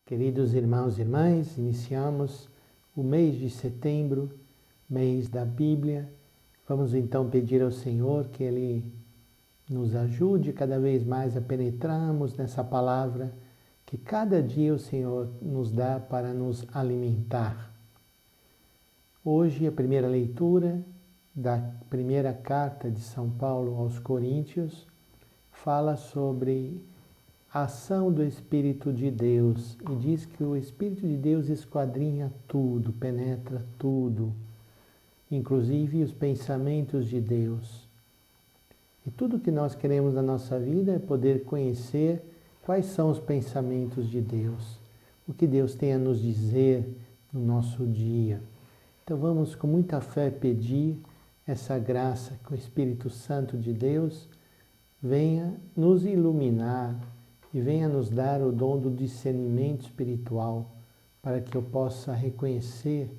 Queridos irmãos e irmãs, iniciamos o mês de setembro, mês da Bíblia. Vamos então pedir ao Senhor que Ele nos ajude cada vez mais a penetrarmos nessa palavra que cada dia o Senhor nos dá para nos alimentar. Hoje a primeira leitura da primeira carta de São Paulo aos Coríntios fala sobre a ação do Espírito de Deus e diz que o Espírito de Deus esquadrinha tudo, penetra tudo, inclusive os pensamentos de Deus. E tudo que nós queremos na nossa vida é poder conhecer quais são os pensamentos de Deus, o que Deus tem a nos dizer no nosso dia. Então vamos com muita fé pedir essa graça que o Espírito Santo de Deus venha nos iluminar e venha nos dar o dom do discernimento espiritual para que eu possa reconhecer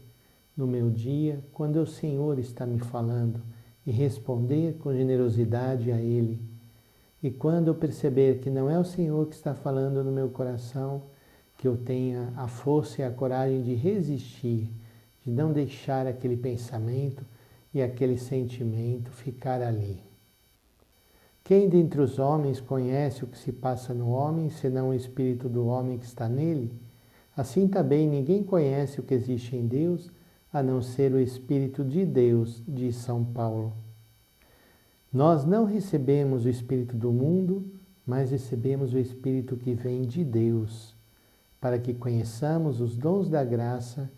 no meu dia quando o Senhor está me falando e responder com generosidade a Ele. E quando eu perceber que não é o Senhor que está falando no meu coração, que eu tenha a força e a coragem de resistir, de não deixar aquele pensamento e aquele sentimento ficar ali. Quem dentre os homens conhece o que se passa no homem, senão o espírito do homem que está nele? Assim também ninguém conhece o que existe em Deus, a não ser o Espírito de Deus, diz São Paulo. Nós não recebemos o Espírito do mundo, mas recebemos o Espírito que vem de Deus, para que conheçamos os dons da graça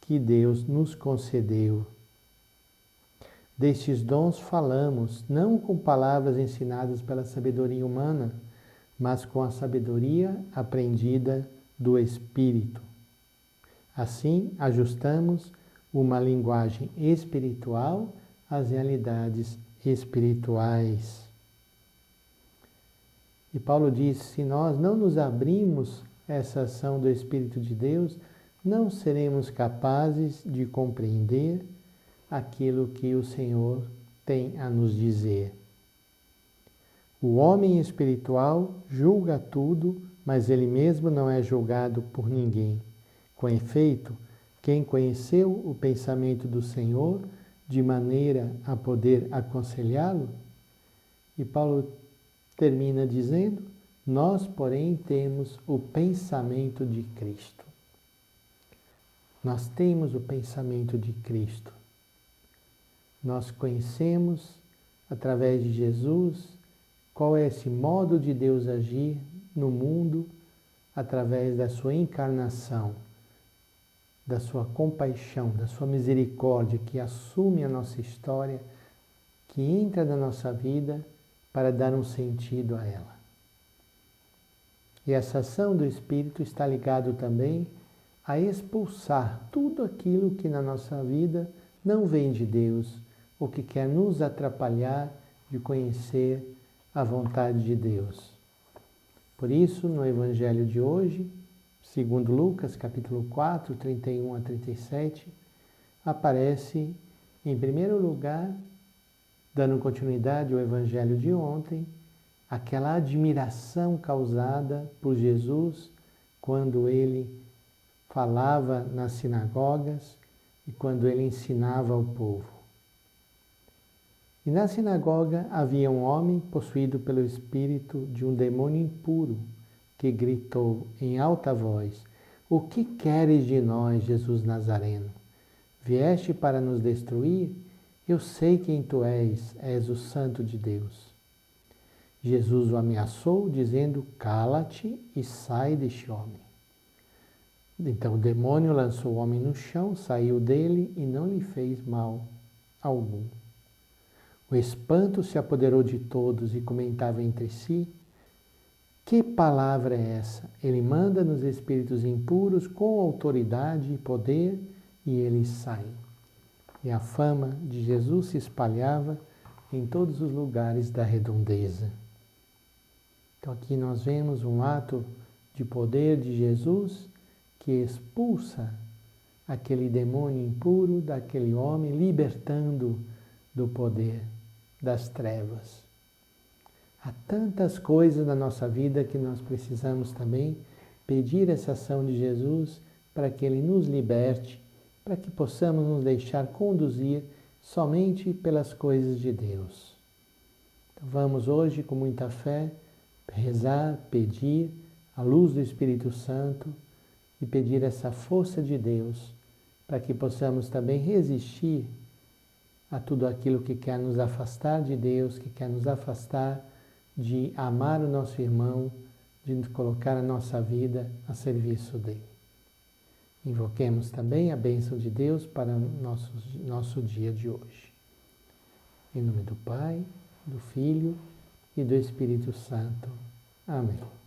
que Deus nos concedeu. Destes dons falamos, não com palavras ensinadas pela sabedoria humana, mas com a sabedoria aprendida do Espírito. Assim, ajustamos uma linguagem espiritual às realidades espirituais. E Paulo diz, se nós não nos abrimos a essa ação do Espírito de Deus, não seremos capazes de compreender aquilo que o Senhor tem a nos dizer. O homem espiritual julga tudo, mas ele mesmo não é julgado por ninguém. Com efeito, quem conheceu o pensamento do Senhor de maneira a poder aconselhá-lo? E Paulo termina dizendo, nós, porém, temos o pensamento de Cristo. Nós temos o pensamento de Cristo. Nós conhecemos, através de Jesus, qual é esse modo de Deus agir no mundo através da sua encarnação, da sua compaixão, da sua misericórdia que assume a nossa história, que entra na nossa vida para dar um sentido a ela. E essa ação do Espírito está ligado também a expulsar tudo aquilo que na nossa vida não vem de Deus, ou que quer nos atrapalhar de conhecer a vontade de Deus. Por isso, no Evangelho de hoje, segundo Lucas, capítulo 4, 31 a 37, aparece, em primeiro lugar, dando continuidade ao Evangelho de ontem, aquela admiração causada por Jesus quando ele falava nas sinagogas e quando ele ensinava ao povo. E na sinagoga havia um homem possuído pelo espírito de um demônio impuro, que gritou em alta voz, o que queres de nós, Jesus Nazareno? Vieste para nos destruir? Eu sei quem tu és o Santo de Deus. Jesus o ameaçou, dizendo, cala-te e sai deste homem. Então o demônio lançou o homem no chão, saiu dele e não lhe fez mal algum. O espanto se apoderou de todos e comentava entre si, que palavra é essa? Ele manda nos espíritos impuros com autoridade e poder e eles saem. E a fama de Jesus se espalhava em todos os lugares da redondeza. Então aqui nós vemos um ato de poder de Jesus que expulsa aquele demônio impuro daquele homem, libertando do poder das trevas. Há tantas coisas na nossa vida que nós precisamos também pedir essa ação de Jesus para que Ele nos liberte, para que possamos nos deixar conduzir somente pelas coisas de Deus. Então vamos hoje, com muita fé, rezar, pedir a luz do Espírito Santo e pedir essa força de Deus para que possamos também resistir a tudo aquilo que quer nos afastar de Deus, que quer nos afastar de amar o nosso irmão, de colocar a nossa vida a serviço dele. Invoquemos também a bênção de Deus para nosso dia de hoje. Em nome do Pai, do Filho e do Espírito Santo. Amém.